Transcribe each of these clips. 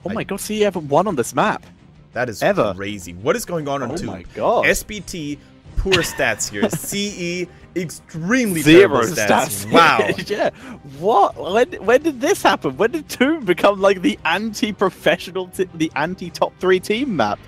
Oh my god, CE haven't won on this map. That is Ever. crazy. What is going on 2? Oh my god. SBT, poor stats here. CE, extremely Zero terrible stats. Wow. Yeah. What? When did this happen? When did 2 become like the anti-professional, the anti-top 3 team map?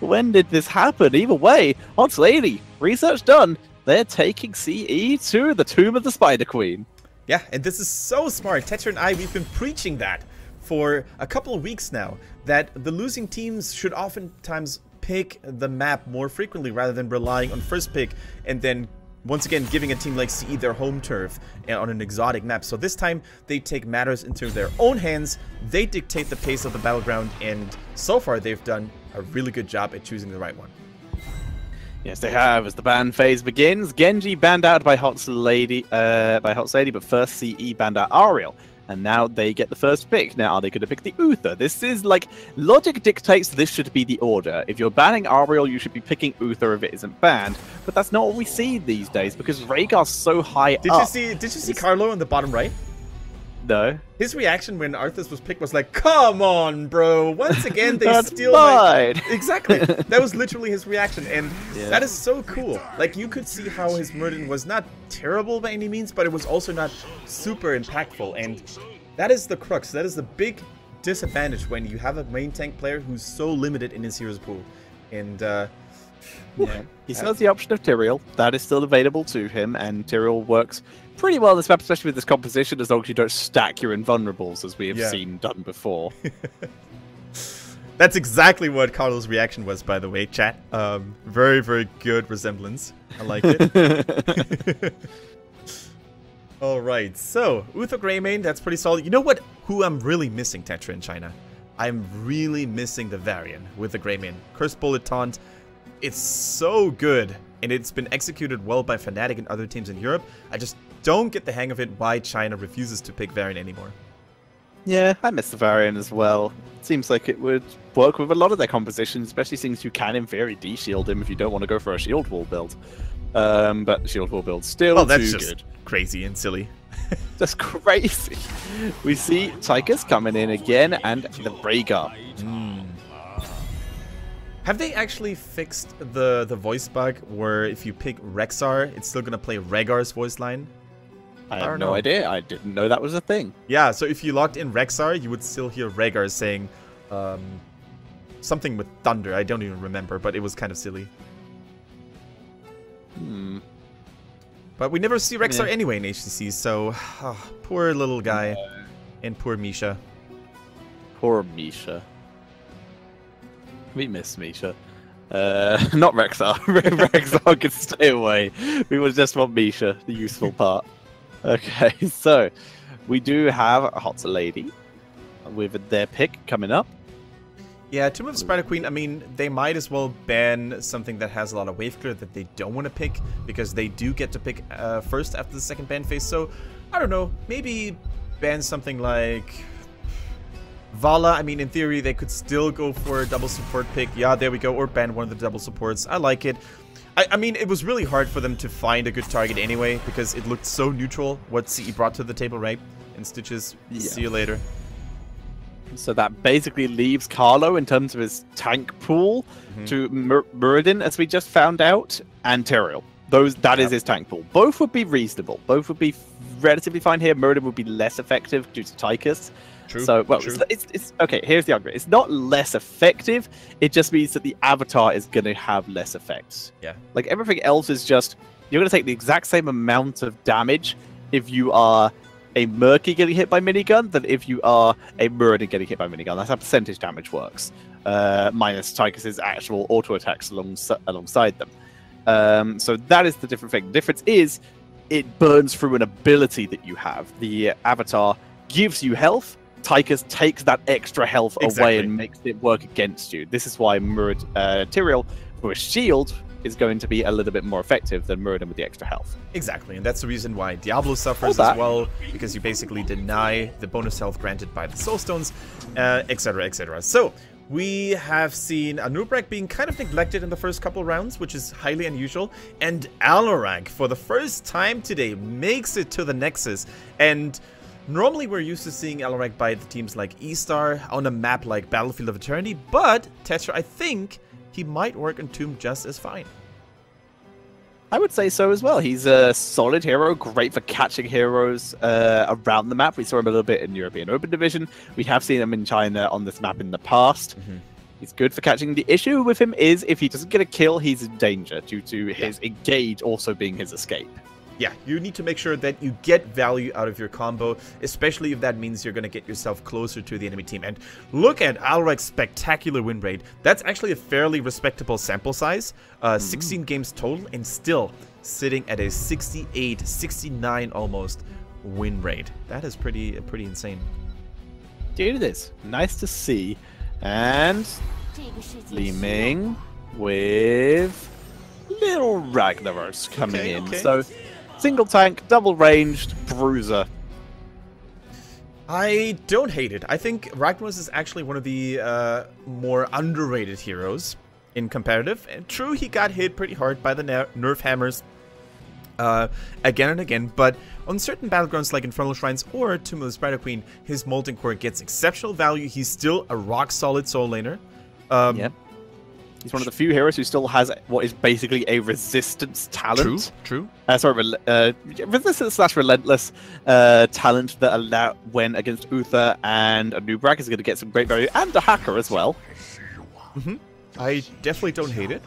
When did this happen? Either way, Hot Lady, research done. They're taking CE to the Tomb of the Spider Queen. Yeah, and this is so smart. Tetra and I, we've been preaching that for a couple of weeks now, that the losing teams should oftentimes pick the map more frequently rather than relying on first pick and then once again giving a team like CE their home turf on an exotic map. So this time they take matters into their own hands, they dictate the pace of the battleground, and so far they've done a really good job at choosing the right one. Yes, they have. As the ban phase begins, Genji banned out by Hot Lady, but first CE banned out Ariel. And now they get the first pick. Now, are they going to pick the Uther? This is like, logic dictates this should be the order. If you're banning Ariel, you should be picking Uther if it isn't banned. But that's not what we see these days because Rhaegar's so high up. Did you see Carlo on the bottom right? No. His reaction when Arthas was picked was like, "Come on, bro! Once again, they That's steal mine." my..." Exactly. That was literally his reaction, and Yeah. that is so cool. Like, you could see how his Murden was not terrible by any means, but it was also not super impactful, and that is the crux. That is the big disadvantage when you have a main tank player who's so limited in his heroes pool. And yeah. He still has the option of Tyrael. That is still available to him, and Tyrael works pretty well this map, especially with this composition, as long as you don't stack your invulnerables, as we have seen done before. That's exactly what Carlo's reaction was, by the way, chat. Very, very good resemblance. I like it. Alright, so, Uther Greymane, that's pretty solid. You know what? Who I'm really missing, Tetra in China? I'm really missing the Varian with the Greymane. Curse Bullet Taunt. It's so good, and it's been executed well by Fnatic and other teams in Europe. I just don't get the hang of it why China refuses to pick Varian anymore. Yeah, I miss the Varian as well. Seems like it would work with a lot of their compositions, especially since you can, in theory, de-shield him if you don't want to go for a shield wall build. But the shield wall build's still that's too just good. Crazy and silly. That's crazy. We see Tychus coming in again, and the Rhaegar. Have they actually fixed the voice bug where if you pick Rexar, it's still going to play Rhaegar's voice line? I have no idea. I didn't know that was a thing. Yeah, so if you logged in Rexar, you would still hear Rhaegar saying something with thunder. I don't even remember, but it was kind of silly. But we never see Rexar anyway in HGC, so poor little guy and poor Misha. Poor Misha. We miss Misha. Not Rexar. Rexar can stay away. We would just want Misha, the useful part. Okay, so we do have a Hot Lady with their pick coming up. Yeah, Tomb of the Spider Queen, I mean, they might as well ban something that has a lot of wave clear that they don't want to pick, because they do get to pick first after the second ban phase. So, I don't know, maybe ban something like Vala. I mean, in theory, they could still go for a double support pick. Yeah, there we go, or ban one of the double supports. I like it. I mean, it was really hard for them to find a good target anyway, because it looked so neutral what CE brought to the table, right? And Stitches, see you later. So that basically leaves Carlo in terms of his tank pool to Muradin, as we just found out, and Tyrael. That is his tank pool. Both would be reasonable. Both would be relatively fine here. Muradin would be less effective due to Tychus. True. So, well, true. It's okay. Here's the argument. It's not less effective. It just means that the avatar is going to have less effects. Yeah. Like everything else is just, you're going to take the exact same amount of damage if you are a Murky getting hit by minigun than if you are a Muradin getting hit by minigun. That's how percentage damage works. Minus Tychus's actual auto attacks alongside them. So that is the different thing. The difference is it burns through an ability that you have. The avatar gives you health. Tychus takes that extra health away and makes it work against you. This is why Tyrael, with a shield, is going to be a little bit more effective than Muradin with the extra health. Exactly, and that's the reason why Diablo suffers as well, because you basically deny the bonus health granted by the Soulstones, etc, etc. So, we have seen Anubrek being kind of neglected in the first couple rounds, which is highly unusual, and Alarak, for the first time today, makes it to the Nexus, and Normally, we're used to seeing Alarak by the teams like E-Star on a map like Battlefield of Eternity, but Tetra, I think he might work on Tomb just as fine. I would say so as well. He's a solid hero, great for catching heroes around the map. We saw him a little bit in European Open Division. We have seen him in China on this map in the past. He's good for catching. The issue with him is if he doesn't get a kill, he's in danger due to his engage also being his escape. Yeah, you need to make sure that you get value out of your combo, especially if that means you're going to get yourself closer to the enemy team. And look at Alarak's spectacular win rate. That's actually a fairly respectable sample size. 16 games total, and still sitting at a 68, 69 almost win rate. That is pretty insane. Dude, it is. Nice to see. And Li Ming with little Ragnaros coming in. So single tank, double ranged, bruiser. I don't hate it. I think Ragnaros is actually one of the more underrated heroes in competitive. And true, he got hit pretty hard by the nerf hammers again and again, but on certain battlegrounds like Infernal Shrines or Tomb of the Spider Queen, his Molten Core gets exceptional value. He's still a rock-solid soul laner. He's one of the few heroes who still has what is basically a resistance talent. True. Resistance / relentless talent that when against Uther and Anubrak is going to get some great value, and the hacker as well. I definitely don't hate it.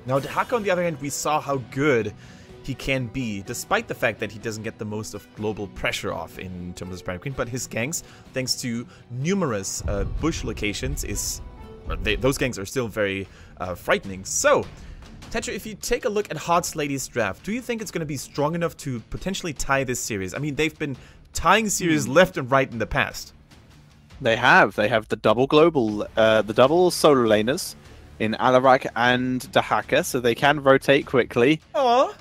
Now, the hacker on the other hand, we saw how good he can be, despite the fact that he doesn't get the most of global pressure off in terms of Spider Queen, but his ganks, thanks to numerous bush locations, those ganks are still very frightening. So, Tetra, if you take a look at Hot's Lady's draft, do you think it's going to be strong enough to potentially tie this series? I mean, they've been tying series left and right in the past. They have the double global, the double solo laners in Alarak and Dahaka, so they can rotate quickly. Aww.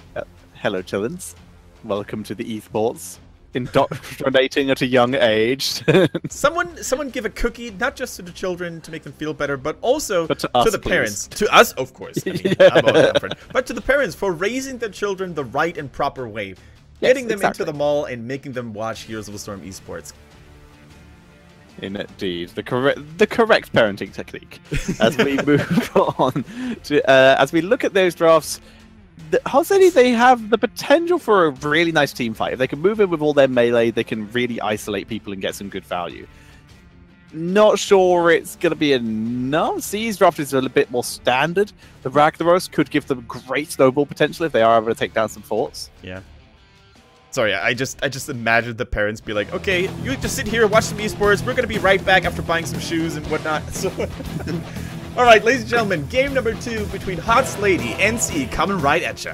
Hello, chillins. Welcome to the esports. Indoctrinating at a young age. Someone give a cookie, not just to the children to make them feel better, but also to the parents. To us, of course. I mean, I'm always up for it. But to the parents for raising their children the right and proper way. Getting them into the mall and making them watch Heroes of the Storm Esports. Indeed, the correct parenting technique. As we move on to as we look at those drafts, Hot Lady, they have the potential for a really nice team fight. If they can move in with all their melee, they can really isolate people and get some good value. Not sure it's going to be enough. C's draft is a little bit more standard. The Ragnaros could give them great snowball potential if they are able to take down some forts. Yeah. Sorry, I just imagined the parents be like, okay, you just sit here, watch some esports. We're going to be right back after buying some shoes and whatnot. So, all right, ladies and gentlemen, game number 2 between Hot's Lady and C coming right at ya.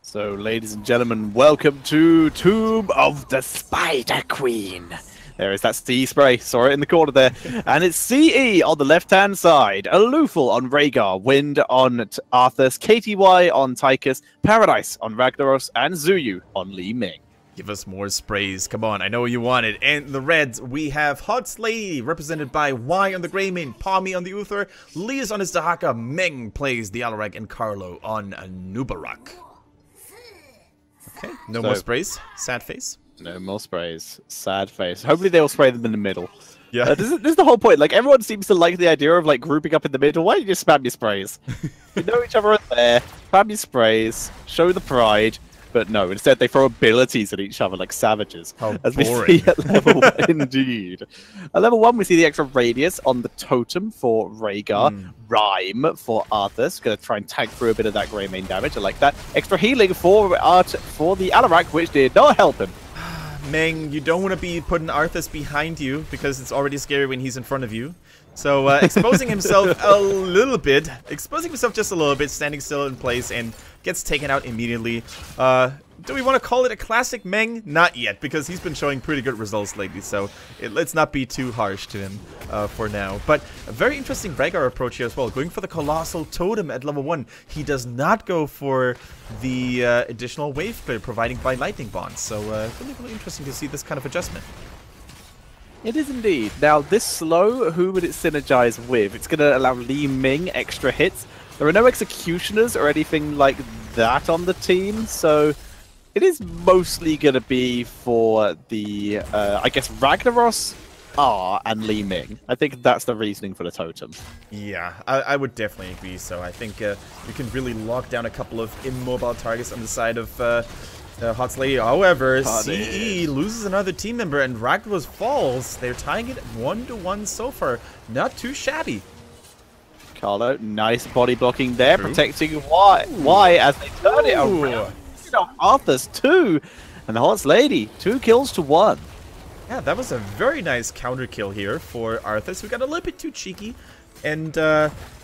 So, ladies and gentlemen, welcome to Tomb of the Spider Queen. There is that C spray, saw it in the corner there. And it's CE on the left-hand side, Alufal on Rhaegar, Wind on Arthas, KTY on Tychus, Paradise on Ragnaros, and Zuyu on Li Ming. Give us more sprays. Come on, I know you want it. And the Reds, we have Hot's Lady, represented by Y on the Greymane, Palmy on the Uther, Leas on his Dahaka, Meng plays the Alarak, and Carlo on Anubarak. Okay, no more sprays. Sad face. No more sprays. Sad face. Hopefully they will spray them in the middle. Yeah. This is the whole point. Like, everyone seems to like the idea of, like, grouping up in the middle. Why don't you just spam your sprays? You know each other are there. Spam your sprays. Show the pride. But no, instead they throw abilities at each other like savages. How as boring. we see at level 1, indeed. At level 1, we see the extra radius on the totem for Rhaegar. Rhyme for Arthas. Going to try and tank through a bit of that Greymane damage. I like that. Extra healing for the Alarak, which did not help him. Meng, you don't want to be putting Arthas behind you because it's already scary when he's in front of you. So exposing himself exposing himself just a little bit, standing still in place, and gets taken out immediately. do we want to call it a classic Meng? Not yet, because he's been showing pretty good results lately, so let's not be too harsh to him for now. But a very interesting Rhaegar approach here as well, going for the Colossal Totem at level 1. He does not go for the additional wave clear provided by Lightning Bonds, so really, really interesting to see this kind of adjustment. It is indeed. Now, this slow, who would it synergize with? It's going to allow Li Ming extra hits. There are no executioners or anything like that on the team, so it is mostly going to be for the, I guess, Ragnaros, R, and Li Ming. I think that's the reasoning for the totem. Yeah, I would definitely agree. So I think you can really lock down a couple of immobile targets on the side of Hot's Lady. However, CE loses another team member and Ragnaros falls. They're tying it 1-1 so far. Not too shabby. Carlo, nice body blocking there, protecting Y as they turn it around. Arthur's 2, and the Hot's Lady, 2 kills to 1. Yeah, that was a very nice counter kill here for Arthas, who got a little bit too cheeky, and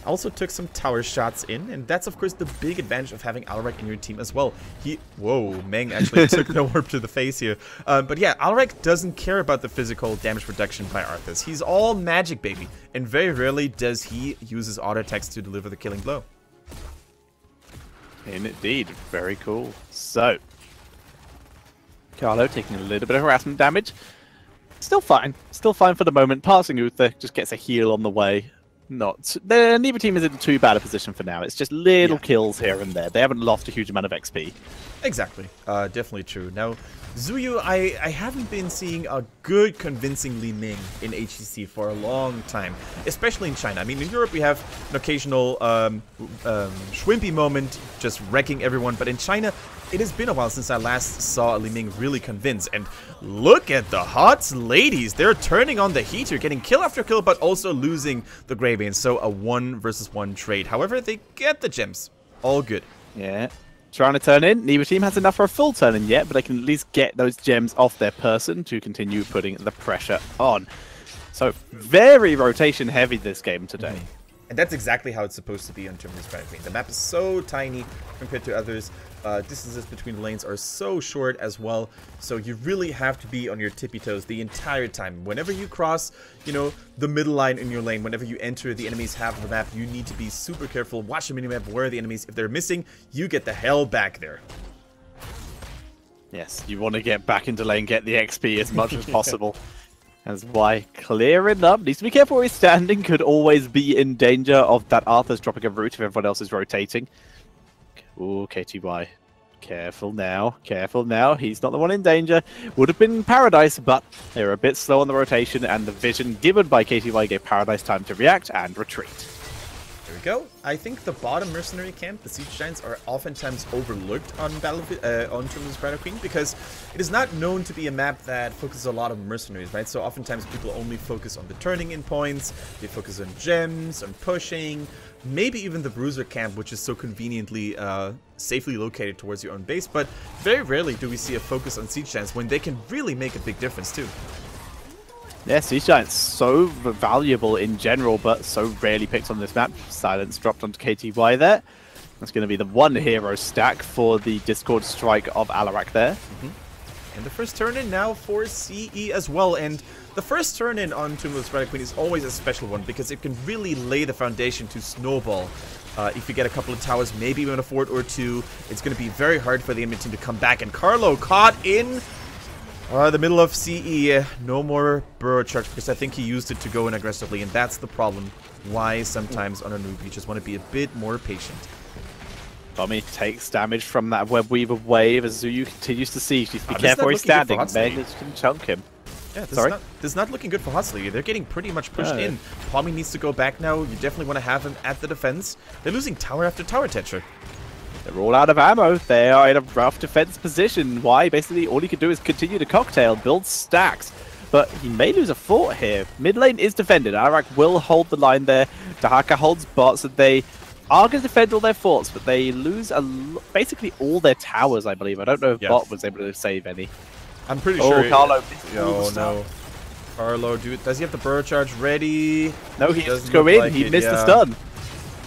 also took some tower shots in, and that's of course the big advantage of having Alarak in your team as well. Whoa, Meng actually took the warp to the face here. But yeah, Alarak doesn't care about the physical damage reduction by Arthas. He's all magic, baby, and very rarely does he use his auto attacks to deliver the killing blow. Indeed, very cool. So, Carlo taking a little bit of harassment damage. Still fine for the moment. Passing Uther just gets a heal on the way. Neither team is in too bad a position for now. It's just little kills here and there. They haven't lost a huge amount of XP. Exactly. Definitely true. Now, Zuyu, I haven't been seeing a good convincing Li Ming in HGC for a long time, especially in China. I mean, in Europe we have an occasional Schwimpy moment just wrecking everyone, but in China it has been a while since I last saw Li Ming really convince. And look at the Hot's Ladies. They're turning on the heat here, getting kill after kill, but also losing the Grey Bane. So a 1-versus-1 trade. However, they get the gems. All good. Yeah. Trying to turn in. Neither team has enough for a full turn in yet, but they can at least get those gems off their person to continue putting the pressure on. So very rotation heavy this game today. And that's exactly how it's supposed to be on Terminus Pride Queen. The map is so tiny compared to others. Distances between the lanes are so short as well. So you really have to be on your tippy toes the entire time. Whenever you cross, you know, the middle line in your lane, whenever you enter the enemy's half of the map, you need to be super careful. Watch the minimap. Where are the enemies? If they're missing, you get the hell back there. Yes, you want to get back into lane, get the XP as much as possible. That's why clearing up, needs to be careful where he's standing, could always be in danger of that Arthur's dropping a root if everyone else is rotating. Ooh, KTY. Careful now, careful now. He's not the one in danger. Would have been Paradise, but they were a bit slow on the rotation, and the vision given by KTY gave Paradise time to react and retreat. There we go. I think the bottom mercenary camp, the Siege Giants, are oftentimes overlooked on on Terminus Pride Queen because it is not known to be a map that focuses a lot on mercenaries, right? So oftentimes people only focus on the turning in points, they focus on gems, on pushing, maybe even the Bruiser camp, which is so conveniently safely located towards your own base, but very rarely do we see a focus on Siege Giants when they can really make a big difference too. Yeah, Siege Giant's so valuable in general, but so rarely picked on this map. Silence dropped onto KTY there. That's going to be the one hero stack for the Discord strike of Alarak there. And the first turn in now for CE as well. And the first turn in on Terminus Pride Queen is always a special one because it can really lay the foundation to snowball. If you get a couple of towers, maybe even a fort or two, it's going to be very hard for the enemy team to come back. And Carlo caught in the middle of CE. No more burrow charge because I think he used it to go in aggressively, and that's the problem. Why sometimes on a noob you just want to be a bit more patient. Tommy takes damage from that Web Weaver wave as Zuyu continues to siege. Be careful where he's standing. Meg can chunk him. Yeah, this is not looking good for Hotsley. They're getting pretty much pushed in. Pommy needs to go back now. You definitely want to have him at the defense. They're losing tower after tower, Tetra. They're all out of ammo. They are in a rough defense position. Why? Basically, all he can do is continue to cocktail, build stacks. But he may lose a fort here. Mid lane is defended. Alarak will hold the line there. Dahaka holds bots. So they are going to defend all their forts, but they lose basically all their towers, I believe. I don't know if bot was able to save any. I'm pretty sure. Carlo. Oh, no. Carlo, does he have the burrow charge ready? No, he has to go in. He missed the stun.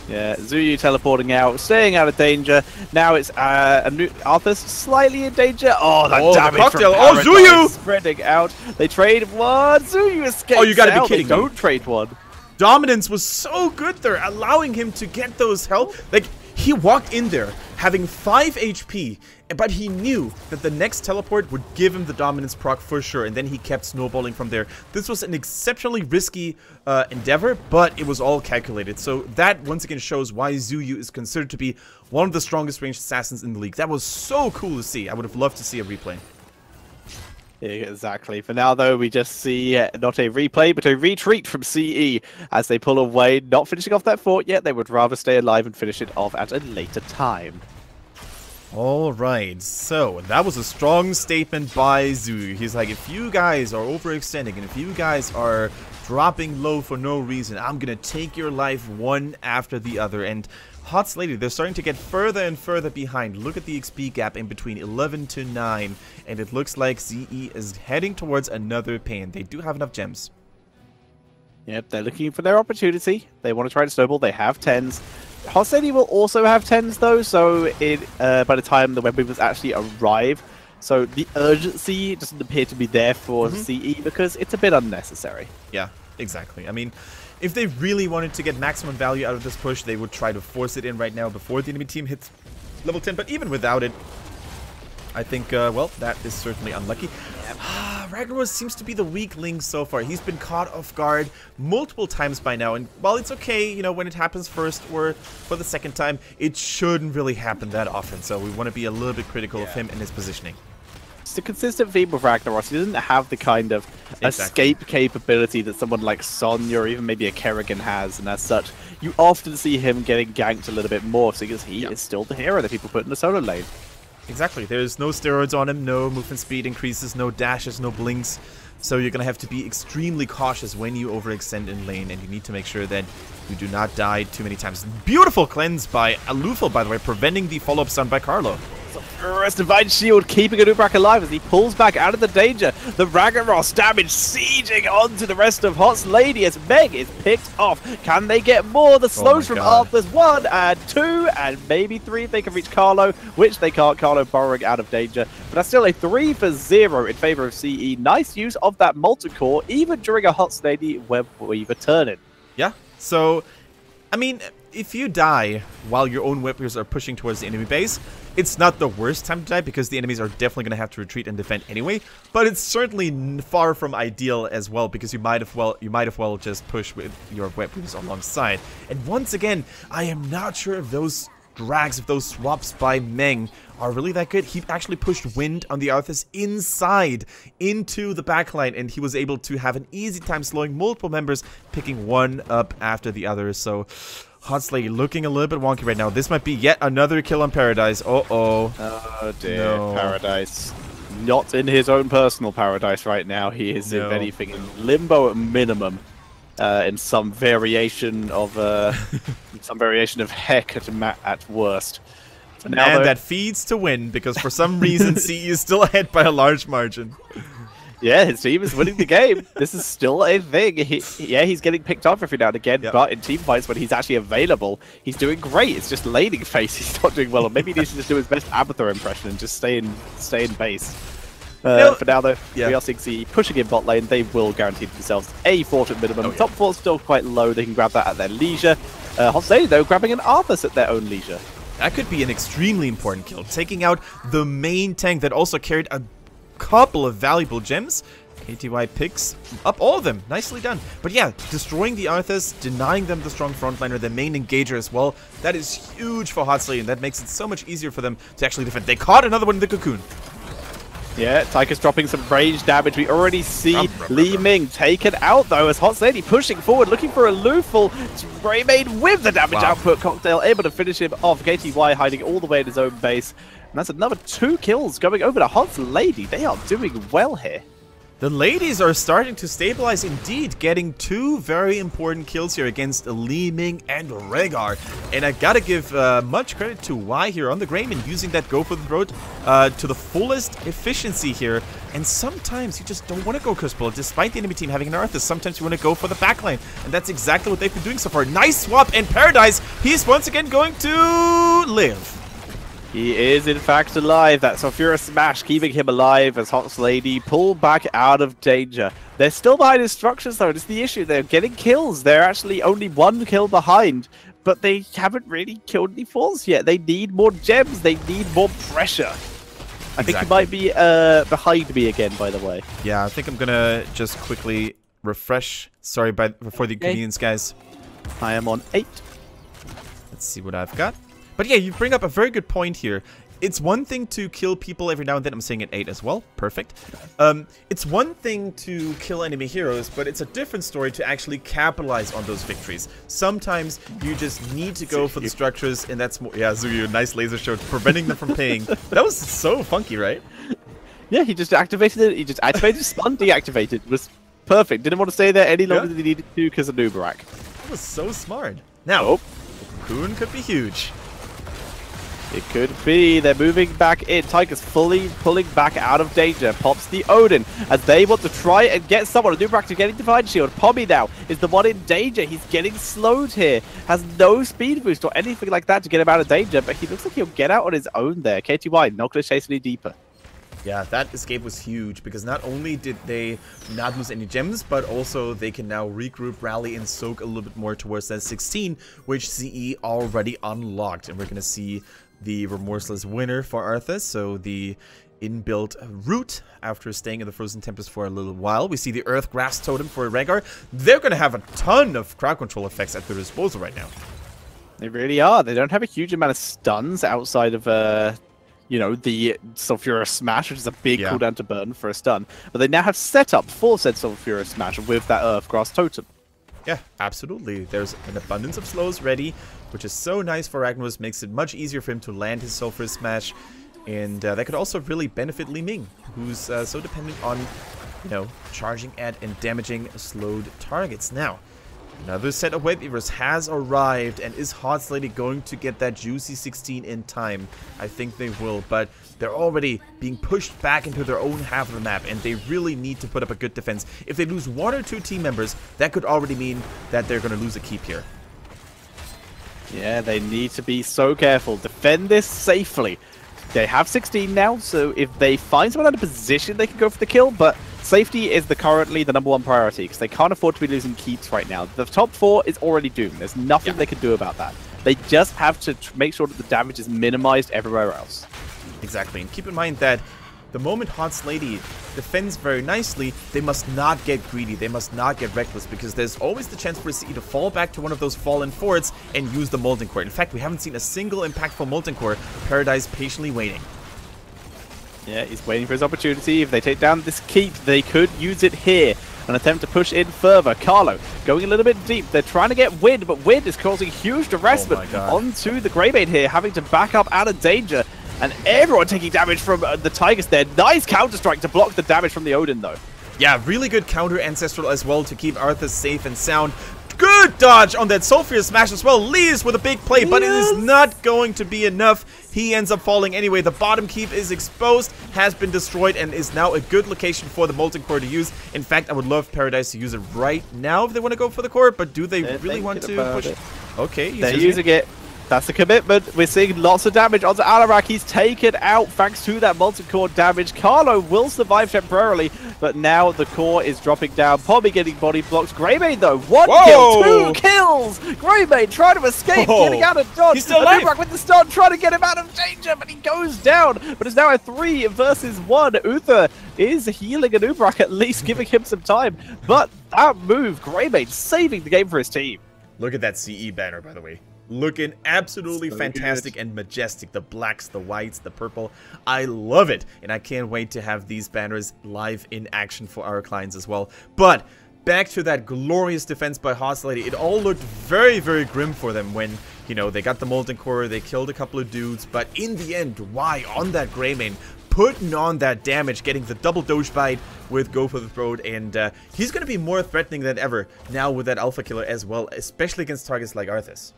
Yeah, Zuyu teleporting out, staying out of danger. Now it's Arthur's slightly in danger. Oh, that damage the cocktail. from Oh, Zuyu! Spreading out. They trade one. Zuyu escapes. Oh, you gotta be out. kidding They me. don't trade one. Dominance was so good there, allowing him to get those health. Like, he walked in there having 5 HP, but he knew that the next teleport would give him the dominance proc for sure, and then he kept snowballing from there. This was an exceptionally risky endeavor, but it was all calculated. So that once again shows why Zuyu is considered to be one of the strongest ranged assassins in the league. That was so cool to see. I would have loved to see a replay. Yeah, exactly. For now, though, we just see not a replay, but a retreat from CE as they pull away, not finishing off that fort yet. They would rather stay alive and finish it off at a later time. Alright, so that was a strong statement by Zuyu. He's like, if you guys are overextending and if you guys are dropping low for no reason, I'm gonna take your life one after the other. And Hot's Lady, they're starting to get further and further behind. Look at the XP gap in between 11 to 9, and it looks like CE is heading towards another pain. They do have enough gems. Yep, they're looking for their opportunity. They want to try to snowball. They have 10s. Hot Lady will also have 10s, though, so by the time the web movers actually arrive, so the urgency doesn't appear to be there for CE because it's a bit unnecessary. Yeah, exactly. I mean, if they really wanted to get maximum value out of this push, they would try to force it in right now before the enemy team hits level 10. But even without it, I think, well, that is certainly unlucky. Ragnaros seems to be the weak link so far. He's been caught off guard multiple times by now. And while it's okay, you know, when it happens first or for the second time, it shouldn't really happen that often. So we want to be a little bit critical of him and his positioning. It's a consistent theme with Ragnaros. He doesn't have the kind of escape capability that someone like Sonya or even maybe a Kerrigan has, and as such, you often see him getting ganked a little bit more because he is still the hero that people put in the solo lane. Exactly. There's no steroids on him, no movement speed increases, no dashes, no blinks. So you're going to have to be extremely cautious when you overextend in lane, and you need to make sure that you do not die too many times. Beautiful cleanse by Alufal, by the way, preventing the follow-up stun by Carlo. First Divine Shield keeping Anubrak alive as he pulls back out of the danger. The Ragnaros damage sieging onto the rest of Hot's Lady as Meg is picked off. Can they get more? The slows from Arthur's 1 and 2 and maybe 3 if they can reach Carlo, which they can't. Carlo burrowing out of danger. But that's still a 3 for 0 in favor of CE. Nice use of that multi-core even during a Hot's Lady Web Weaver turn-in. Yeah, so, I mean, if you die while your own weapons are pushing towards the enemy base, it's not the worst time to die because the enemies are definitely going to have to retreat and defend anyway. But it's certainly far from ideal as well because you might as well just push with your weapons alongside. And once again, I am not sure if those drags, if those swaps by Meng are really that good. He actually pushed Wind on the Arthas inside into the backline, and he was able to have an easy time slowing multiple members, picking one up after the other. So Hot's Lady looking a little bit wonky right now. This might be yet another kill on Paradise. Uh-oh. Oh dear, no. Paradise. Not in his own personal paradise right now. He is, if anything, in limbo at minimum. In some variation of heck at worst. And that feeds to win because for some reason CE is still ahead by a large margin. Yeah, his team is winning the game. This is still a thing. He's getting picked off every now and again, but in team fights when he's actually available, he's doing great. It's just laning phase he's not doing well on. Maybe he needs to just do his best Abathur impression and just stay in base. For now, though, we are seeing CE pushing in bot lane. They will guarantee themselves a fort at minimum. Top fort's still quite low. They can grab that at their leisure. Hot Lady, though, grabbing an Arthas at their own leisure. That could be an extremely important kill. Taking out the main tank that also carried a couple of valuable gems. KTY picks up all of them. Nicely done. But yeah, destroying the Arthas, denying them the strong frontliner, the main engager as well. That is huge for Hot Lady, and that makes it so much easier for them to actually defend. They caught another one in the cocoon. Yeah, Tyker's dropping some range damage. We already see Li Ming taken out, though, as Hot Lady pushing forward, looking for a Luful. Remain with the damage output. Cocktail able to finish him off. KTY hiding all the way in his own base. And that's another 2 kills going over to Hot Lady. They are doing well here. The ladies are starting to stabilize indeed, getting 2 very important kills here against Li Ming and Rhaegar. And I gotta give much credit to Y here on the Greyman, using that go for the throat to the fullest efficiency here. And sometimes you just don't want to go Curse Bullet, despite the enemy team having an Arthas. Sometimes you want to go for the backline, and that's exactly what they've been doing so far. Nice swap, and Paradise, he's once again going to live. He is, in fact, alive. That Sulfura Smash keeping him alive as Hot Lady pull back out of danger. They're still behind his structures, though. It's the issue. They're getting kills. They're actually only 1 kill behind, but they haven't really killed any falls yet. They need more gems. They need more pressure. I think he might be behind me again, by the way. Yeah, I think I'm going to just quickly refresh. Sorry for the inconvenience, guys. I am on 8. Let's see what I've got. But yeah, you bring up a very good point here. It's one thing to kill people every now and then. I'm saying at 8 as well. Perfect. It's one thing to kill enemy heroes, but it's a different story to actually capitalize on those victories. Sometimes you just need to go for the structures, and that's more... Yeah, Zuyu, nice laser show, preventing them from paying. That was so funky, right? Yeah, he just activated it. He just activated, spun, deactivated. It was perfect. Didn't want to stay there any longer than he needed to because of Nubarak. That was so smart. Now, Cocoon could be huge. It could be. They're moving back in. Tiger's fully pulling back out of danger. Pops the Odin as they want to try and get someone. Nubarak to getting Divine Shield. Pommy now is the one in danger. He's getting slowed here. Has no speed boost or anything like that to get him out of danger, but he looks like he'll get out on his own there. KTY not going to chase any deeper. Yeah, that escape was huge because not only did they not lose any gems, but also they can now regroup, rally, and soak a little bit more towards that 16, which CE already unlocked. And we're going to see the Remorseless winner for Arthas, so the inbuilt root after staying in the Frozen Tempest for a little while. We see the Earth Grass Totem for Rhaegar. They're going to have a ton of crowd control effects at their disposal right now. They really are. They don't have a huge amount of stuns outside of you know, the Sulfura Smash, which is a big cooldown to burn for a stun. But they now have set up for said Sulfura Smash with that Earthgrass Totem. Yeah, absolutely. There's an abundance of slows ready, which is so nice for Ragnaros. Makes it much easier for him to land his Sulfura Smash. And that could also really benefit Li Ming, who's so dependent on, you know, charging at and damaging slowed targets. Now, another set of Wave Weavers has arrived, and is Hot Lady going to get that juicy 16 in time? I think they will, but they're already being pushed back into their own half of the map, and they really need to put up a good defense. If they lose 1 or 2 team members, that could already mean that they're going to lose a keep here. Yeah, they need to be so careful. Defend this safely. They have 16 now, so if they find someone out of position, they can go for the kill, but safety is currently the #1 priority, because they can't afford to be losing keeps right now. The top 4 is already doomed. There's nothing they can do about that. They just have to make sure that the damage is minimized everywhere else. Exactly, and keep in mind that the moment Hot Lady defends very nicely, they must not get greedy, they must not get reckless, because there's always the chance for CE to fall back to one of those fallen forts and use the Molten Core. In fact, we haven't seen a single impactful Molten Core. Paradise patiently waiting. Yeah, he's waiting for his opportunity. If they take down this keep, they could use it here. An attempt to push in further. Carlo going a little bit deep. They're trying to get Wind, but Wind is causing huge derassment onto the Greymane here, having to back up out of danger. And everyone taking damage from the Tigers there. Nice counter-strike to block the damage from the Odin, though. Yeah, really good counter Ancestral as well to keep Arthas safe and sound. Good dodge on that Sulfura Smash as well. Leaves with a big play, but it is not going to be enough. He ends up falling anyway. The bottom keep is exposed, has been destroyed, and is now a good location for the Molten Core to use. In fact, I would love Paradise to use it right now if they want to go for the core, but do they really want to push it? Okay, they're using it. That's the commitment. We're seeing lots of damage onto Alarak. He's taken out thanks to that multi-core damage. Carlo will survive temporarily, but now the core is dropping down. Pommy getting body blocks. Greymane, though, 1 kill, 2 kills. Greymane trying to escape, getting out of dodge. He's still alive. Nubarak with the stun, trying to get him out of danger, but he goes down. But it's now a 3 versus 1. Uther is healing a Nubarak, at least giving him some time. But that move, Greymane saving the game for his team. Look at that CE banner, by the way. Looking absolutely fantastic and majestic. The blacks, the whites, the purple. I love it. And I can't wait to have these banners live in action for our clients as well. But back to that glorious defense by Hot Lady. It all looked very, very grim for them when, you know, they got the Molten Core, they killed a couple of dudes. But in the end, why on that Greymane putting on that damage, getting the double Doge Bite with Go for the Throat, and he's going to be more threatening than ever now with that Alpha Killer as well, especially against targets like Arthas.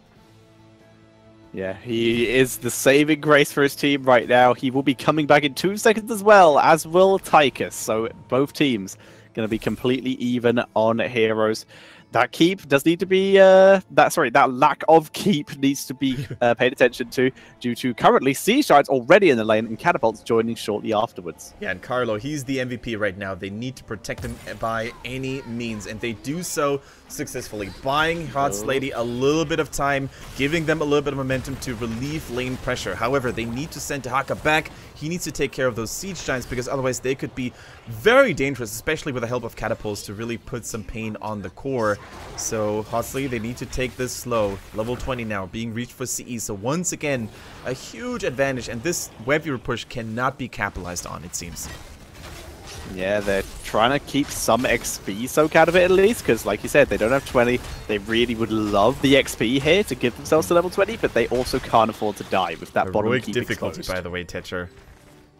Yeah, he is the saving grace for his team right now. He will be coming back in 2 seconds as well, as will Tychus. So both teams going to be completely even on heroes. That keep does need to be, that lack of keep needs to be paid attention to, due to currently Siege Giants already in the lane and Catapults joining shortly afterwards. Yeah, and Carlo, he's the MVP right now. They need to protect him by any means, and they do so successfully, buying Hearts Lady a little bit of time, giving them a little bit of momentum to relieve lane pressure. However, they need to send Tahaka back. He needs to take care of those Siege Giants, because otherwise they could be very dangerous, especially with the help of Catapults to really put some pain on the core. So, Hotsley, they need to take this slow. Level 20 now, being reached for CE. So, once again, a huge advantage, and this web viewer push cannot be capitalized on, it seems. Yeah, they're trying to keep some XP soak out of it at least, because like you said, they don't have 20. They really would love the XP here to give themselves to level 20, but they also can't afford to die with that bottom keep difficulty, exposed. by the way, Tetcher.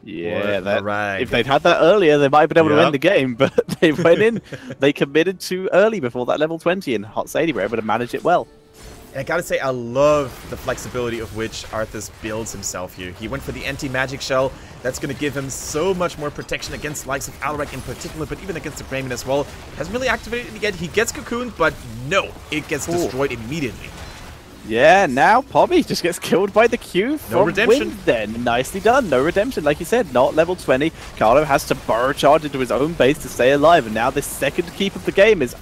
Yeah, right. If they'd had that earlier, they might have been able to win the game, but they went in, they committed too early before that level 20, and Hot Sadie were able to manage it well. And I gotta say, I love the flexibility of which Arthas builds himself here. He went for the anti-magic shell. That's gonna give him so much more protection against the likes of Alarak in particular, but even against the Greymane as well. Hasn't really activated it yet. He gets cocooned, but no, it gets destroyed immediately. Yeah, now Pobby just gets killed by the Q from No redemption. Wind then. Nicely done. No redemption, like you said, not level 20. Carlo has to burrow charge into his own base to stay alive, and now this second keep of the game is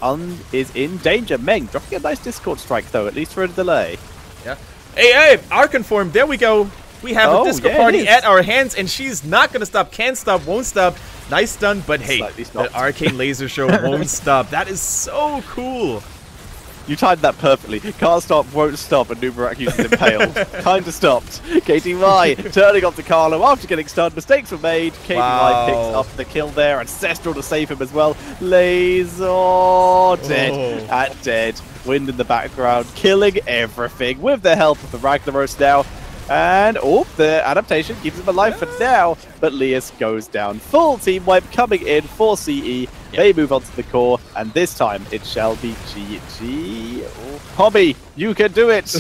in danger. Meng dropping a nice Discord strike, though, at least for a delay. Yeah. Hey, Arcanform, there we go. We have a disco party at our hands, and she's not going to stop. Can't stop, won't stop. Nice stun, but hey, that arcane laser show won't stop. That is so cool. You timed that perfectly. Can't stop, won't stop, and Nubarak uses Impaled. Kinda stopped. KTY turning off to Carlo after getting stunned. Mistakes were made. KTY picks up the kill there. Ancestral to save him as well. Laser dead. And dead. Wind in the background, killing everything with the help of the Ragnaros now. And, the adaptation keeps him alive for now, but Lias goes down. Full team wipe coming in for CE. They move on to the core, and this time it shall be GG. Hobby, you can do it!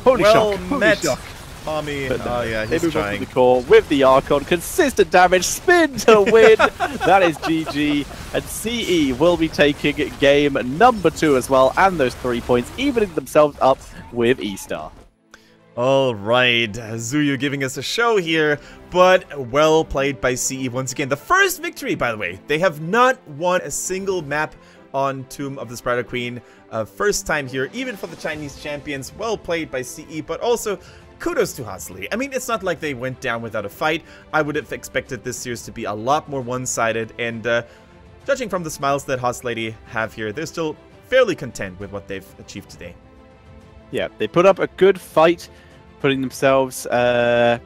Holy shock. Holy shock. Pommy, yeah, they he's move trying. on to the core with the Archon. Consistent damage, spin to win. That is GG. And CE will be taking game number 2 as well, and those 3 points, evening themselves up with E-Star. All right, Zuyu giving us a show here, but well played by CE once again. The first victory, by the way. They have not won a single map on Tomb of the Spider Queen. First time here, even for the Chinese champions. Well played by CE, but also kudos to Hasley. I mean, it's not like they went down without a fight. I would have expected this series to be a lot more one-sided, and judging from the smiles that Haas Lady have here, they're still fairly content with what they've achieved today. Yeah, they put up a good fight, putting themselves a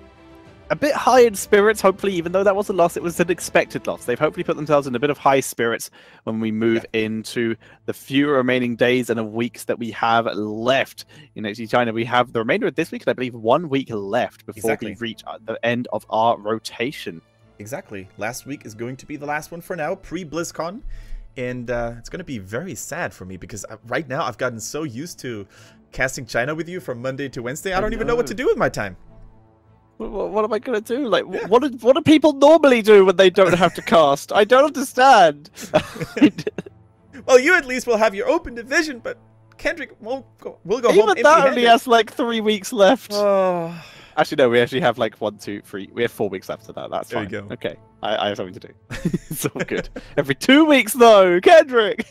bit high in spirits, hopefully, even though that was a loss, it was an expected loss. They've hopefully put themselves in a bit of high spirits when we move into the few remaining days and weeks that we have left. In HGC China, we have the remainder of this week, and I believe 1 week left before we reach the end of our rotation. Exactly. Last week is going to be the last one for now, pre-BlizzCon. And it's going to be very sad for me because right now I've gotten so used to casting China with you from Monday to Wednesday. I don't even know what to do with my time. What am I going to do? Like, what do people normally do when they don't have to cast? I don't understand. Well, you at least will have your open division, but Kendrick will go home empty-handed. Even that only has like 3 weeks left. Oh. Actually, no, we actually have like 1, 2, 3. We have 4 weeks left of that. That's fine. There you go. Okay, I have something to do. It's all good. Every 2 weeks, though, Kendrick!